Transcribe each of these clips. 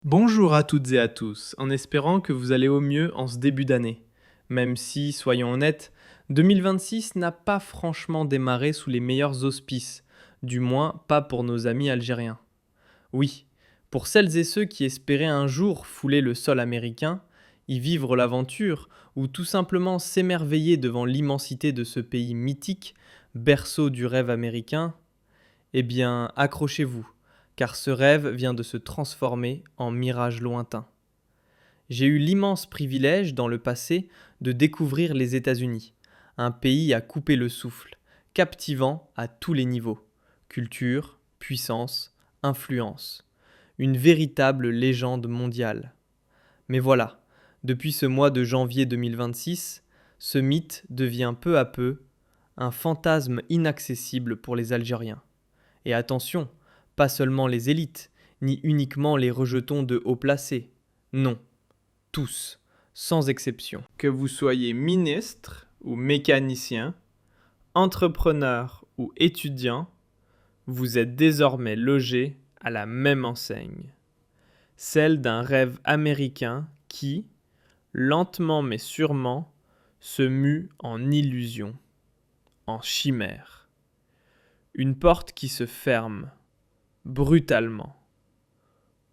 Bonjour à toutes et à tous, en espérant que vous allez au mieux en ce début d'année. Même si, soyons honnêtes, 2026 n'a pas franchement démarré sous les meilleurs auspices, du moins pas pour nos amis algériens. Oui, pour celles et ceux qui espéraient un jour fouler le sol américain, y vivre l'aventure, ou tout simplement s'émerveiller devant l'immensité de ce pays mythique, berceau du rêve américain, eh bien, accrochez-vous, car ce rêve vient de se transformer en mirage lointain. J'ai eu l'immense privilège, dans le passé, de découvrir les États-Unis, un pays à couper le souffle, captivant à tous les niveaux, culture, puissance, influence, une véritable légende mondiale. Mais voilà, depuis ce mois de janvier 2026, ce mythe devient peu à peu un fantasme inaccessible pour les Algériens. Et attention, pas seulement les élites, ni uniquement les rejetons de haut placés. Non, tous, sans exception. Que vous soyez ministre ou mécanicien, entrepreneur ou étudiant, vous êtes désormais logé à la même enseigne. Celle d'un rêve américain qui, lentement mais sûrement, se mue en illusion, en chimère. Une porte qui se ferme, brutalement.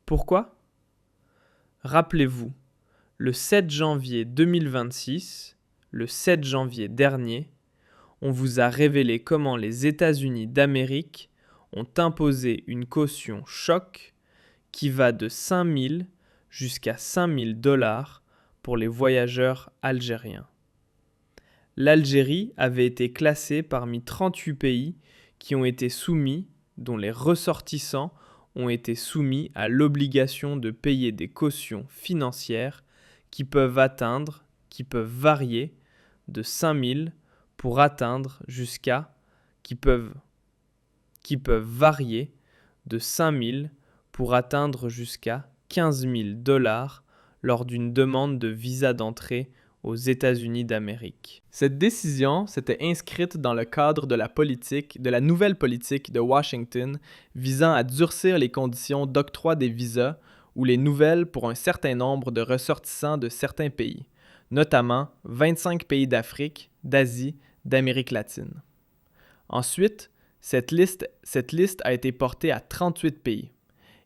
Pourquoi ? Rappelez-vous, le 7 janvier 2026, le 7 janvier dernier, on vous a révélé comment les États-Unis d'Amérique ont imposé une caution choc qui va de 5 000 jusqu'à 5 000 $ pour les voyageurs algériens. L'Algérie avait été classée parmi 38 pays qui ont été soumis, dont les ressortissants ont été soumis à l'obligation de payer des cautions financières qui peuvent varier de 5 000 pour atteindre qui peuvent varier de 5 000 pour atteindre jusqu'à 15 000 $ lors d'une demande de visa d'entrée aux États-Unis d'Amérique. Cette décision s'était inscrite dans le cadre de la nouvelle politique de Washington visant à durcir les conditions d'octroi des visas ou les nouvelles pour un certain nombre de ressortissants de certains pays, notamment 25 pays d'Afrique, d'Asie, d'Amérique latine. Ensuite, cette liste a été portée à 38 pays,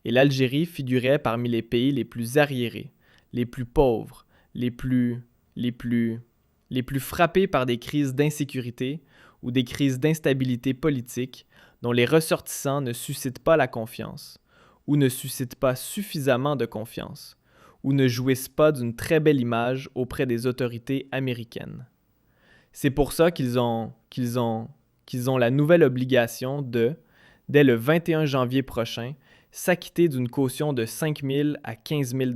et l'Algérie figurait parmi les pays les plus arriérés, les plus pauvres, les plus frappés par des crises d'insécurité ou des crises d'instabilité politique dont les ressortissants ne suscitent pas la confiance, ou ne suscitent pas suffisamment de confiance, ou ne jouissent pas d'une très belle image auprès des autorités américaines. C'est pour ça qu'ils ont la nouvelle obligation de, dès le 21 janvier prochain, s'acquitter d'une caution de 5 000 à 15 000 $.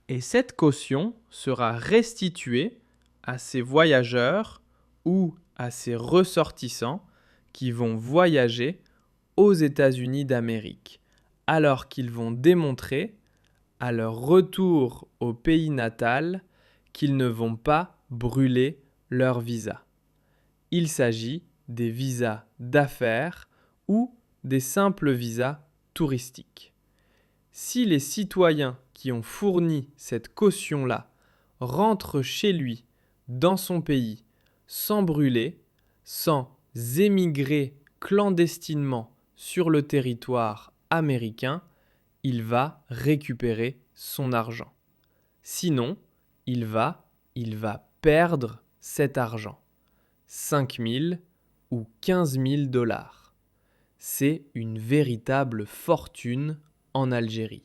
Et cette caution sera restituée à ces voyageurs ou à ces ressortissants qui vont voyager aux États-Unis d'Amérique, alors qu'ils vont démontrer, à leur retour au pays natal, qu'ils ne vont pas brûler leur visa. Il s'agit des visas d'affaires ou des simples visas touristiques. Si les citoyens qui ont fourni cette caution-là rentrent chez lui, dans son pays, sans brûler, sans émigrer clandestinement sur le territoire américain, il va récupérer son argent. Sinon, il va perdre cet argent. 5 000 ou 15 000 $. C'est une véritable fortune en Algérie.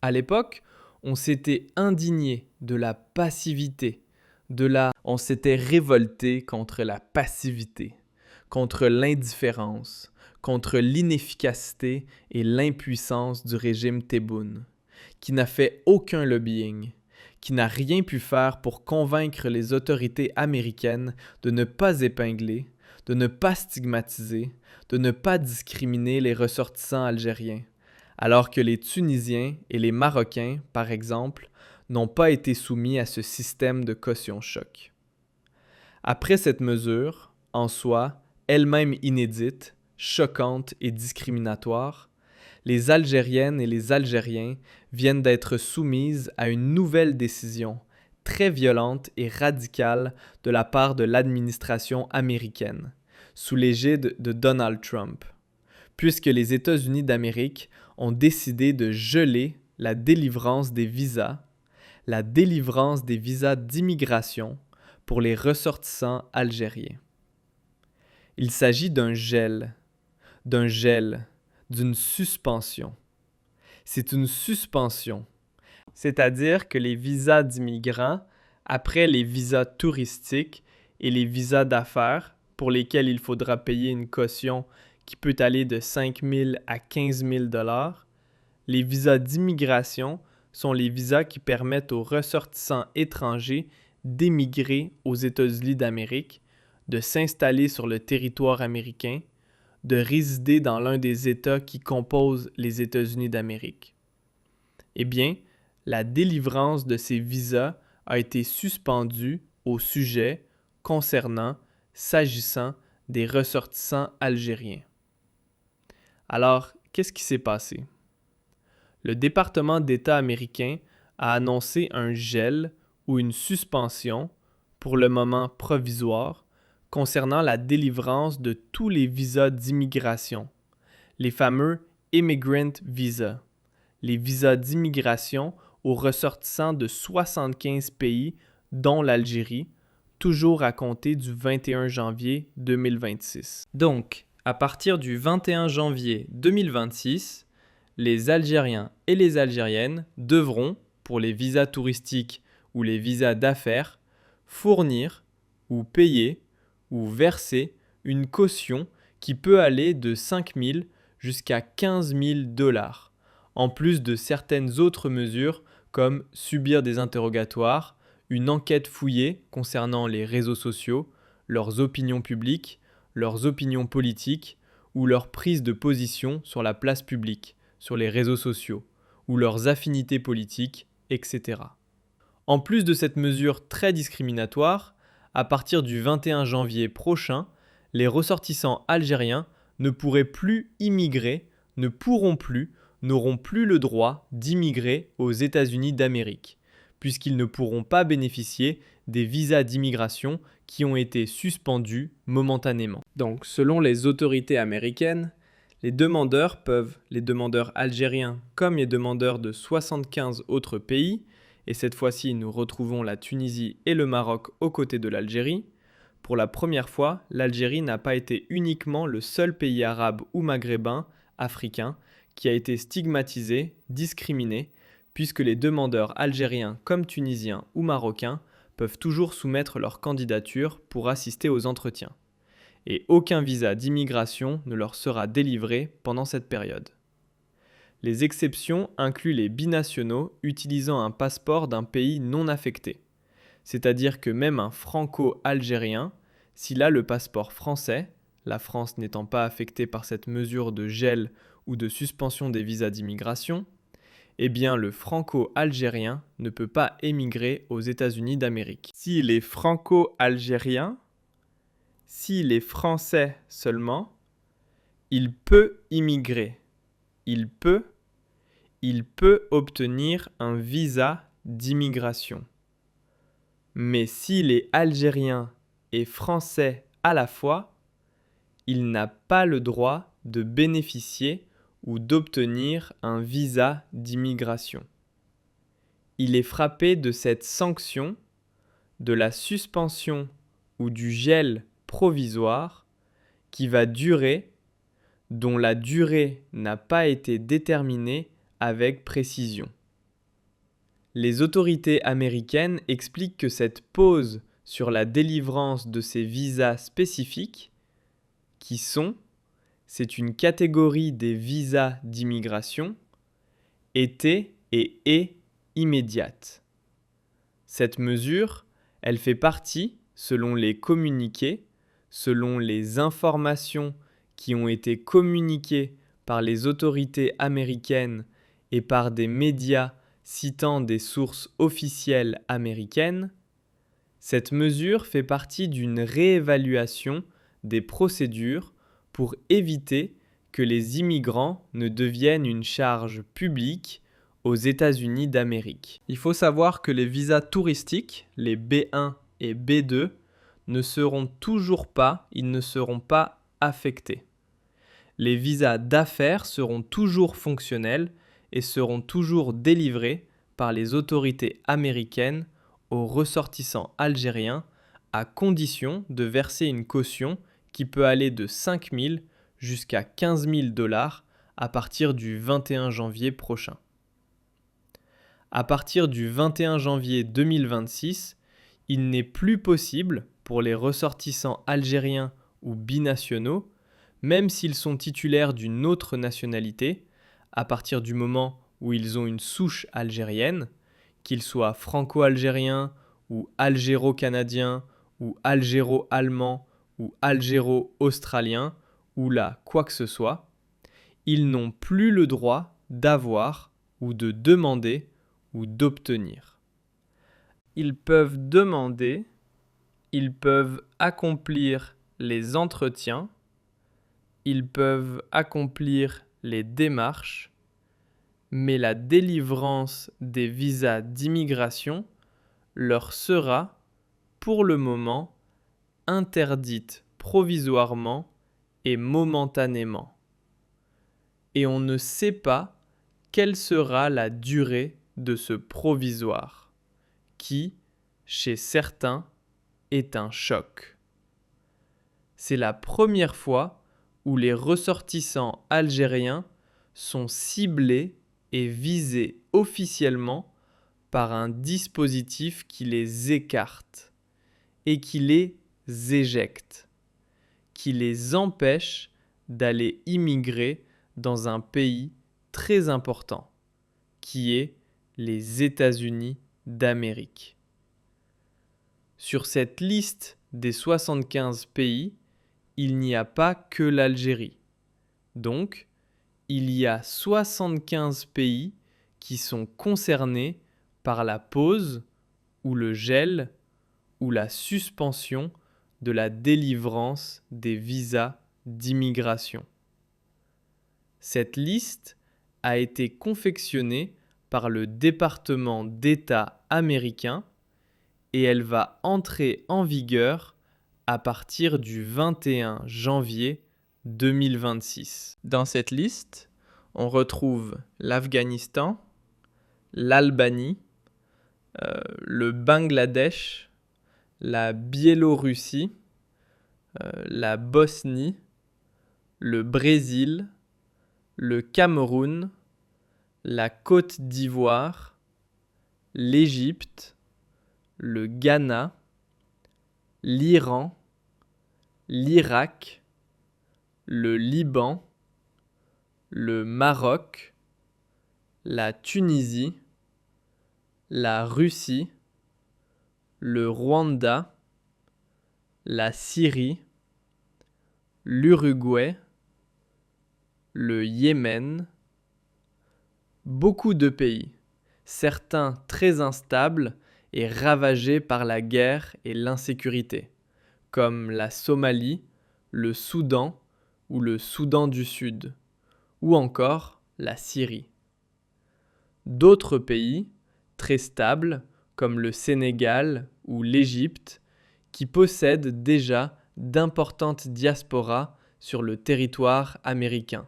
À l'époque, on s'était indigné de la passivité, on s'était révolté contre la passivité, contre l'indifférence, contre l'inefficacité et l'impuissance du régime Tebboune, qui n'a fait aucun lobbying, qui n'a rien pu faire pour convaincre les autorités américaines de ne pas épingler, de ne pas stigmatiser, de ne pas discriminer les ressortissants algériens, alors que les Tunisiens et les Marocains, par exemple, n'ont pas été soumis à ce système de caution choc. Après cette mesure, en soi, elle-même inédite, choquante et discriminatoire, les Algériennes et les Algériens viennent d'être soumises à une nouvelle décision, très violente et radicale de la part de l'administration américaine, sous l'égide de Donald Trump, puisque les États-Unis d'Amérique ont décidé de geler la délivrance des visas d'immigration pour les ressortissants algériens. Il s'agit d'une suspension. C'est une suspension, c'est-à-dire que les visas d'immigrants, après les visas touristiques et les visas d'affaires, pour lesquels il faudra payer une caution qui peut aller de 5 000 à 15 000 $, les visas d'immigration sont les visas qui permettent aux ressortissants étrangers d'émigrer aux États-Unis d'Amérique, de s'installer sur le territoire américain, de résider dans l'un des États qui composent les États-Unis d'Amérique. Eh bien, la délivrance de ces visas a été suspendue au sujet s'agissant des ressortissants algériens. Alors, qu'est-ce qui s'est passé? Le département d'État américain a annoncé un gel ou une suspension, pour le moment provisoire, concernant la délivrance de tous les visas d'immigration, les fameux Immigrant Visa, les visas d'immigration aux ressortissants de 75 pays, dont l'Algérie, toujours à compter du 21 janvier 2026. Donc, à partir du 21 janvier 2026, les Algériens et les Algériennes devront, pour les visas touristiques ou les visas d'affaires, fournir ou payer ou verser une caution qui peut aller de 5 000 jusqu'à 15 000 $, en plus de certaines autres mesures comme subir des interrogatoires, une enquête fouillée concernant les réseaux sociaux, leurs opinions publiques, leurs opinions politiques ou leur prise de position sur la place publique, sur les réseaux sociaux, ou leurs affinités politiques, etc. En plus de cette mesure très discriminatoire, à partir du 21 janvier prochain, les ressortissants algériens ne pourraient plus immigrer, n'auront plus le droit d'immigrer aux États-Unis d'Amérique, puisqu'ils ne pourront pas bénéficier des visas d'immigration qui ont été suspendus momentanément. Donc, selon les autorités américaines, les demandeurs algériens comme les demandeurs de 75 autres pays, et cette fois-ci nous retrouvons la Tunisie et le Maroc aux côtés de l'Algérie. Pour la première fois, l'Algérie n'a pas été uniquement le seul pays arabe ou maghrébin, africain, qui a été stigmatisé, discriminé, puisque les demandeurs algériens comme tunisiens ou marocains peuvent toujours soumettre leur candidature pour assister aux entretiens. Et aucun visa d'immigration ne leur sera délivré pendant cette période. Les exceptions incluent les binationaux utilisant un passeport d'un pays non affecté, c'est-à-dire que même un franco-algérien, s'il a le passeport français, la France n'étant pas affectée par cette mesure de gel ou de suspension des visas d'immigration, eh bien le franco-algérien ne peut pas émigrer aux États-Unis d'Amérique. S'il est franco-algérien, s'il est français seulement, il peut immigrer. Il peut obtenir un visa d'immigration. Mais s'il est algérien et français à la fois, il n'a pas le droit de bénéficier ou d'obtenir un visa d'immigration. Il est frappé de cette sanction, de la suspension ou du gel provisoire qui va durer, dont la durée n'a pas été déterminée avec précision. Les autorités américaines expliquent que cette pause sur la délivrance de ces visas spécifiques, c'est une catégorie des visas d'immigration, était et est immédiate. Cette mesure, elle fait partie, selon les communiqués, selon les informations qui ont été communiquées par les autorités américaines et par des médias citant des sources officielles américaines, cette mesure fait partie d'une réévaluation des procédures pour éviter que les immigrants ne deviennent une charge publique aux États-Unis d'Amérique. Il faut savoir que les visas touristiques, les B1 et B2, ne seront pas affectés. Les visas d'affaires seront toujours fonctionnels et seront toujours délivrés par les autorités américaines aux ressortissants algériens à condition de verser une caution qui peut aller de 5 000 jusqu'à 15 000 $ à partir du 21 janvier prochain. À partir du 21 janvier 2026, il n'est plus possible pour les ressortissants algériens ou binationaux, même s'ils sont titulaires d'une autre nationalité, à partir du moment où ils ont une souche algérienne, qu'ils soient franco-algériens ou algéro-canadiens ou algéro-allemands ou algéro-australiens ou là quoi que ce soit, ils n'ont plus le droit d'avoir ou de demander ou d'obtenir. Ils peuvent demander, ils peuvent accomplir les entretiens, ils peuvent accomplir les démarches, mais la délivrance des visas d'immigration leur sera, pour le moment, interdite provisoirement et momentanément. Et on ne sait pas quelle sera la durée de ce provisoire, qui, chez certains, est un choc. C'est la première fois où les ressortissants algériens sont ciblés et visés officiellement par un dispositif qui les écarte et qui les éjecte, qui les empêche d'aller immigrer dans un pays très important, qui est les États-Unis d'Amérique. Sur cette liste des 75 pays, il n'y a pas que l'Algérie. Donc, il y a 75 pays qui sont concernés par la pause ou le gel ou la suspension de la délivrance des visas d'immigration. Cette liste a été confectionnée par le département d'État américain et elle va entrer en vigueur à partir du 21 janvier 2026. Dans cette liste, on retrouve l'Afghanistan, l'Albanie, le Bangladesh, la Biélorussie, la Bosnie, le Brésil, le Cameroun, la Côte d'Ivoire, l'Égypte, le Ghana, l'Iran, l'Irak, le Liban, le Maroc, la Tunisie, la Russie, le Rwanda, la Syrie, l'Uruguay, le Yémen, beaucoup de pays, certains très instables et ravagés par la guerre et l'insécurité, comme la Somalie, le Soudan ou le Soudan du Sud, ou encore la Syrie. D'autres pays, très stables, comme le Sénégal ou l'Égypte, qui possèdent déjà d'importantes diasporas sur le territoire américain.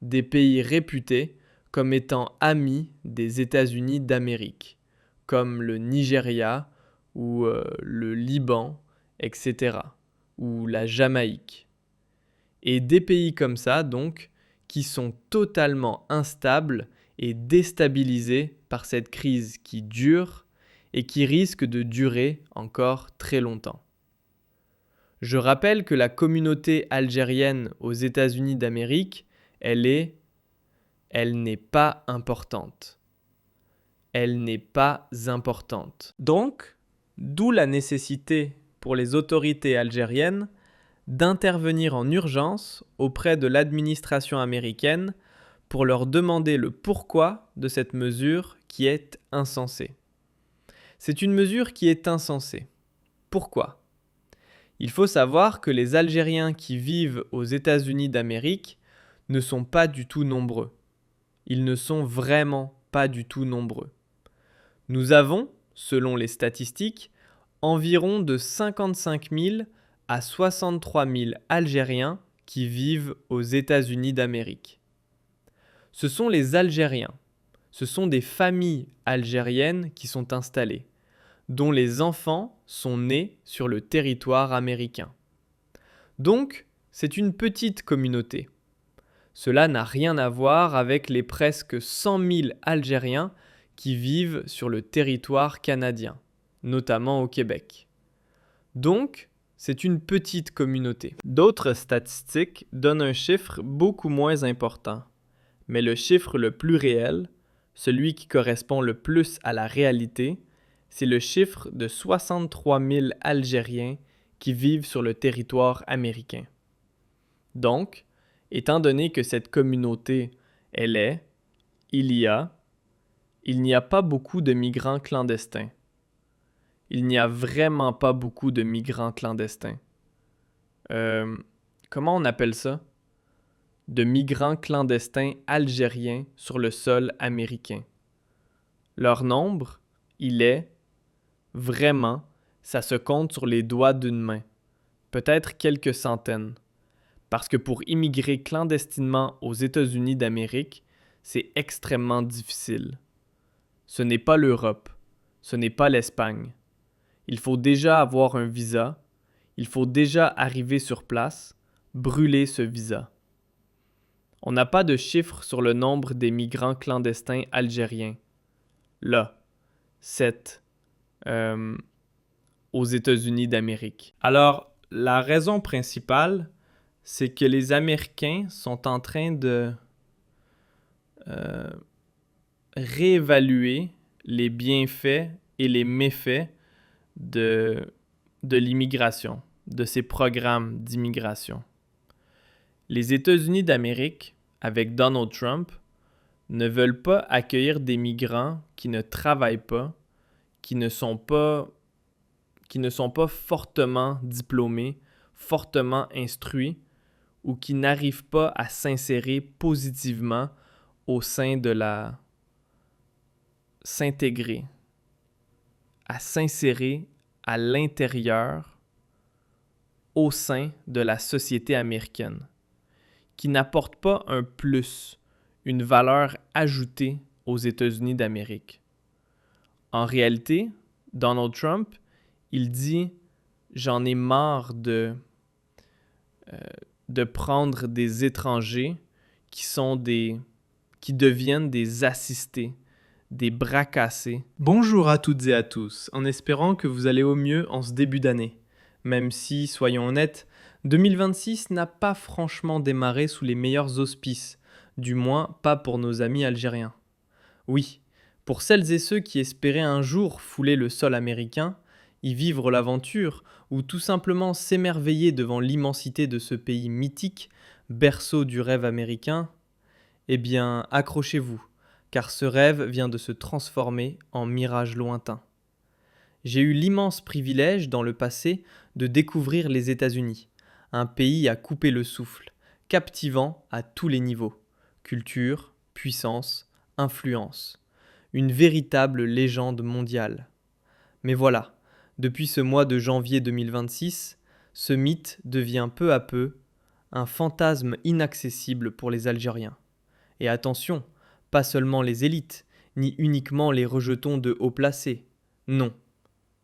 Des pays réputés comme étant amis des États-Unis d'Amérique, comme le Nigeria ou le Liban, etc., ou la Jamaïque. Et des pays comme ça, donc, qui sont totalement instables et déstabilisés par cette crise qui dure et qui risque de durer encore très longtemps. Je rappelle que la communauté algérienne aux États-Unis d'Amérique, elle n'est pas importante. Elle n'est pas importante. Donc, d'où la nécessité pour les autorités algériennes d'intervenir en urgence auprès de l'administration américaine pour leur demander le pourquoi de cette mesure qui est insensée. C'est une mesure qui est insensée. Pourquoi ? Il faut savoir que les Algériens qui vivent aux États-Unis d'Amérique ne sont pas du tout nombreux. Ils ne sont vraiment pas du tout nombreux. Nous avons, selon les statistiques, environ de 55 000 à 63 000 Algériens qui vivent aux États-Unis d'Amérique. Ce sont les Algériens. Ce sont des familles algériennes qui sont installées, dont les enfants sont nés sur le territoire américain. Donc, c'est une petite communauté. Cela n'a rien à voir avec les presque 100 000 Algériens qui vivent sur le territoire canadien, notamment au Québec. Donc, c'est une petite communauté. D'autres statistiques donnent un chiffre beaucoup moins important, mais le chiffre le plus réel, celui qui correspond le plus à la réalité, c'est le chiffre de 63 000 Algériens qui vivent sur le territoire américain. Donc, étant donné que cette communauté, il n'y a pas beaucoup de migrants clandestins. Il n'y a vraiment pas beaucoup de migrants clandestins. Comment on appelle ça? De migrants clandestins algériens sur le sol américain. Leur nombre, vraiment, ça se compte sur les doigts d'une main. Peut-être quelques centaines. Parce que pour immigrer clandestinement aux États-Unis d'Amérique, c'est extrêmement difficile. Ce n'est pas l'Europe, ce n'est pas l'Espagne. Il faut déjà avoir un visa, il faut déjà arriver sur place, brûler ce visa. On n'a pas de chiffre sur le nombre des migrants clandestins algériens. Là, aux États-Unis d'Amérique. Alors, la raison principale, c'est que les Américains sont en train de réévaluer les bienfaits et les méfaits de l'immigration, de ces programmes d'immigration. Les États-Unis d'Amérique, avec Donald Trump, ne veulent pas accueillir des migrants qui ne travaillent pas, qui ne sont pas fortement diplômés, fortement instruits, ou qui n'arrivent pas à s'insérer positivement au sein de s'intégrer, à s'insérer à l'intérieur, au sein de la société américaine, qui n'apportent pas un plus, une valeur ajoutée aux États-Unis d'Amérique. En réalité, Donald Trump, il dit « J'en ai marre de prendre des étrangers qui deviennent des assistés, des bras cassés. » Bonjour à toutes et à tous, en espérant que vous allez au mieux en ce début d'année. Même si, soyons honnêtes, 2026 n'a pas franchement démarré sous les meilleurs auspices, du moins pas pour nos amis algériens. Oui, pour celles et ceux qui espéraient un jour fouler le sol américain, y vivre l'aventure, ou tout simplement s'émerveiller devant l'immensité de ce pays mythique, berceau du rêve américain, eh bien, accrochez-vous, car ce rêve vient de se transformer en mirage lointain. J'ai eu l'immense privilège, dans le passé, de découvrir les États-Unis, un pays à couper le souffle, captivant à tous les niveaux, culture, puissance, influence, une véritable légende mondiale. Mais voilà, depuis ce mois de janvier 2026, ce mythe devient peu à peu un fantasme inaccessible pour les Algériens. Et attention, pas seulement les élites, ni uniquement les rejetons de haut placés. Non,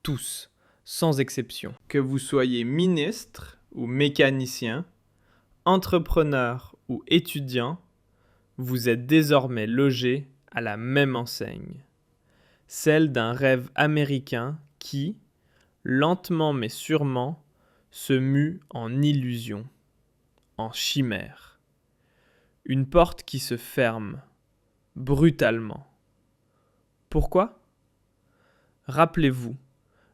tous, sans exception. Que vous soyez ministre ou mécanicien, entrepreneur ou étudiant, vous êtes désormais logé à la même enseigne. Celle d'un rêve américain qui, lentement mais sûrement, se mue en illusion, en chimère. Une porte qui se ferme, brutalement. Pourquoi ? Rappelez-vous,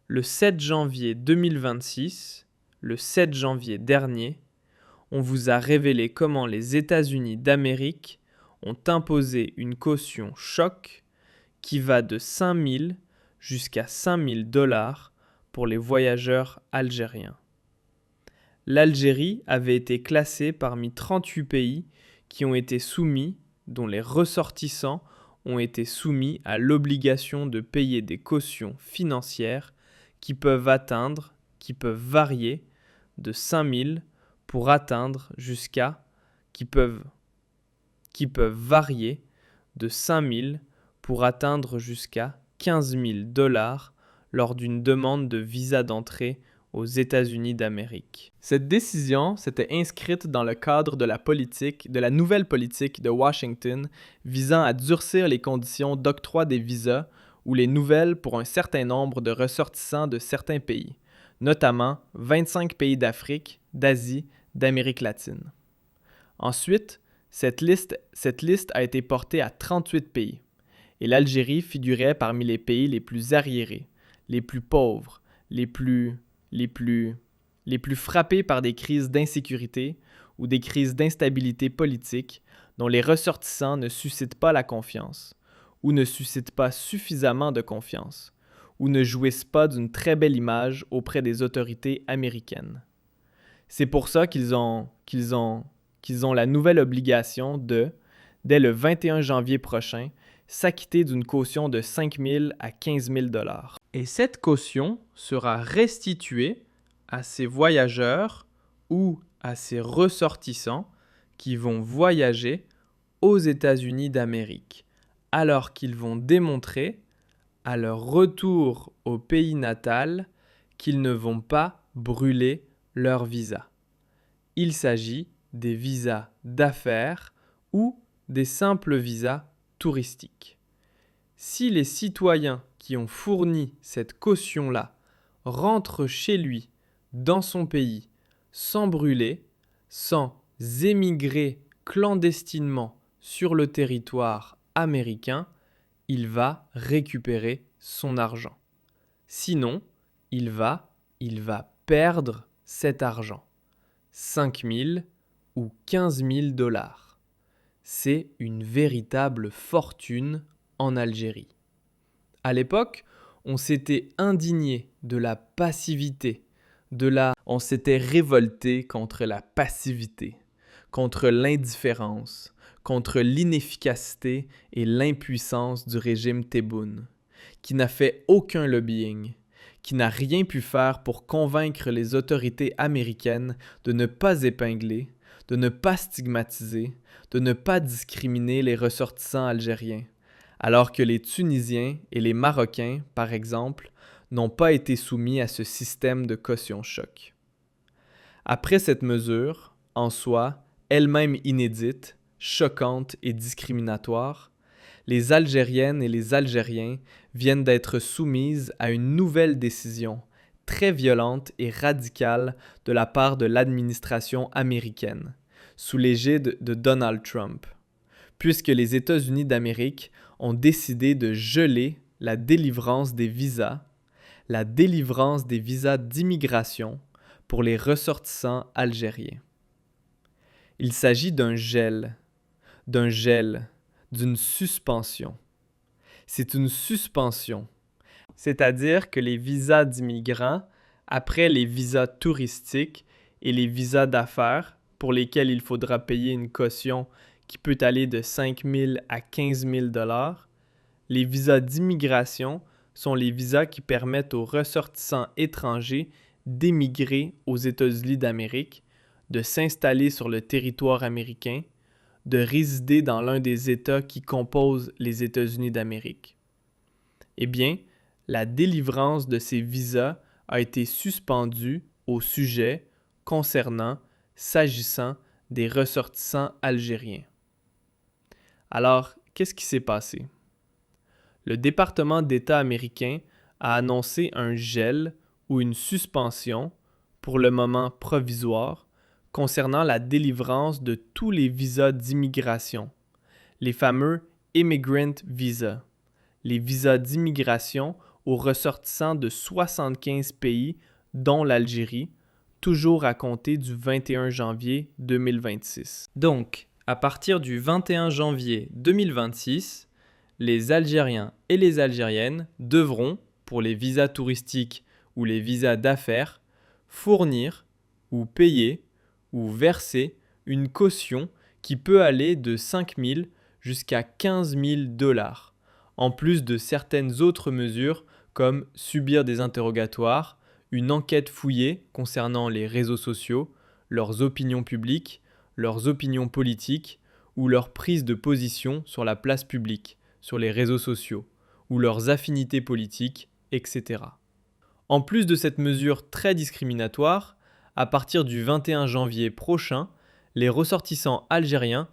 le 7 janvier 2026, le 7 janvier dernier, on vous a révélé comment les États-Unis d'Amérique ont imposé une caution choc qui va de 5 000 jusqu'à 5 000 $ pour les voyageurs algériens. L'Algérie avait été classée parmi 38 pays dont les ressortissants ont été soumis à l'obligation de payer des cautions financières qui peuvent varier de 5 000 pour atteindre jusqu'à 15 000 $ lors d'une demande de visa d'entrée aux États-Unis d'Amérique. Cette décision s'était inscrite dans le cadre de la nouvelle politique de Washington visant à durcir les conditions d'octroi des visas ou les nouvelles pour un certain nombre de ressortissants de certains pays, notamment 25 pays d'Afrique, d'Asie, d'Amérique latine. Ensuite, cette liste a été portée à 38 pays, et l'Algérie figurait parmi les pays les plus arriérés, les plus pauvres, les plus frappés par des crises d'insécurité ou des crises d'instabilité politique dont les ressortissants ne suscitent pas la confiance, ou ne suscitent pas suffisamment de confiance, ou ne jouissent pas d'une très belle image auprès des autorités américaines. C'est pour ça qu'ils ont la nouvelle obligation de, dès le 21 janvier prochain, s'acquitter d'une caution de 5 000 à 15 000 $. Et cette caution sera restituée à ces voyageurs ou à ces ressortissants qui vont voyager aux États-Unis d'Amérique, alors qu'ils vont démontrer, à leur retour au pays natal, qu'ils ne vont pas brûler leur visa. Il s'agit des visas d'affaires ou des simples visas touristiques. Si les citoyens qui ont fourni cette caution-là rentrent chez lui, dans son pays, sans brûler, sans émigrer clandestinement sur le territoire américain, il va récupérer son argent. Sinon, il va perdre cet argent. 5 000 ou 15 000 $. C'est une véritable fortune en Algérie. À l'époque, on s'était indigné de la passivité, on s'était révolté contre la passivité, contre l'indifférence, contre l'inefficacité et l'impuissance du régime Tebboune, qui n'a fait aucun lobbying, qui n'a rien pu faire pour convaincre les autorités américaines de ne pas épingler, de ne pas stigmatiser, de ne pas discriminer les ressortissants algériens, alors que les Tunisiens et les Marocains, par exemple, n'ont pas été soumis à ce système de caution-choc. Après cette mesure, en soi, elle-même inédite, choquante et discriminatoire, les Algériennes et les Algériens viennent d'être soumises à une nouvelle décision, très violente et radicale de la part de l'administration américaine, sous l'égide de Donald Trump, puisque les États-Unis d'Amérique ont décidé de geler la délivrance des visas d'immigration pour les ressortissants algériens. Il s'agit d'un gel, d'une suspension. C'est une suspension, c'est-à-dire que les visas d'immigrants, après les visas touristiques et les visas d'affaires, pour lesquels il faudra payer une caution qui peut aller de 5 000 à 15 000 $, les visas d'immigration sont les visas qui permettent aux ressortissants étrangers d'émigrer aux États-Unis d'Amérique, de s'installer sur le territoire américain, de résider dans l'un des États qui composent les États-Unis d'Amérique. Eh bien, la délivrance de ces visas a été suspendue au sujet s'agissant des ressortissants algériens. Alors, qu'est-ce qui s'est passé? Le département d'État américain a annoncé un gel ou une suspension, pour le moment provisoire, concernant la délivrance de tous les visas d'immigration, les fameux Immigrant Visa, les visas d'immigration aux ressortissants de 75 pays, dont l'Algérie, toujours à compter du 21 janvier 2026. Donc, à partir du 21 janvier 2026, les Algériens et les Algériennes devront, pour les visas touristiques ou les visas d'affaires, fournir ou payer ou verser une caution qui peut aller de 5 000 jusqu'à 15 000 $, en plus de certaines autres mesures comme subir des interrogatoires, une enquête fouillée concernant les réseaux sociaux, leurs opinions publiques, leurs opinions politiques ou leur prise de position sur la place publique, sur les réseaux sociaux, ou leurs affinités politiques, etc. En plus de cette mesure très discriminatoire, à partir du 21 janvier prochain, les ressortissants algériens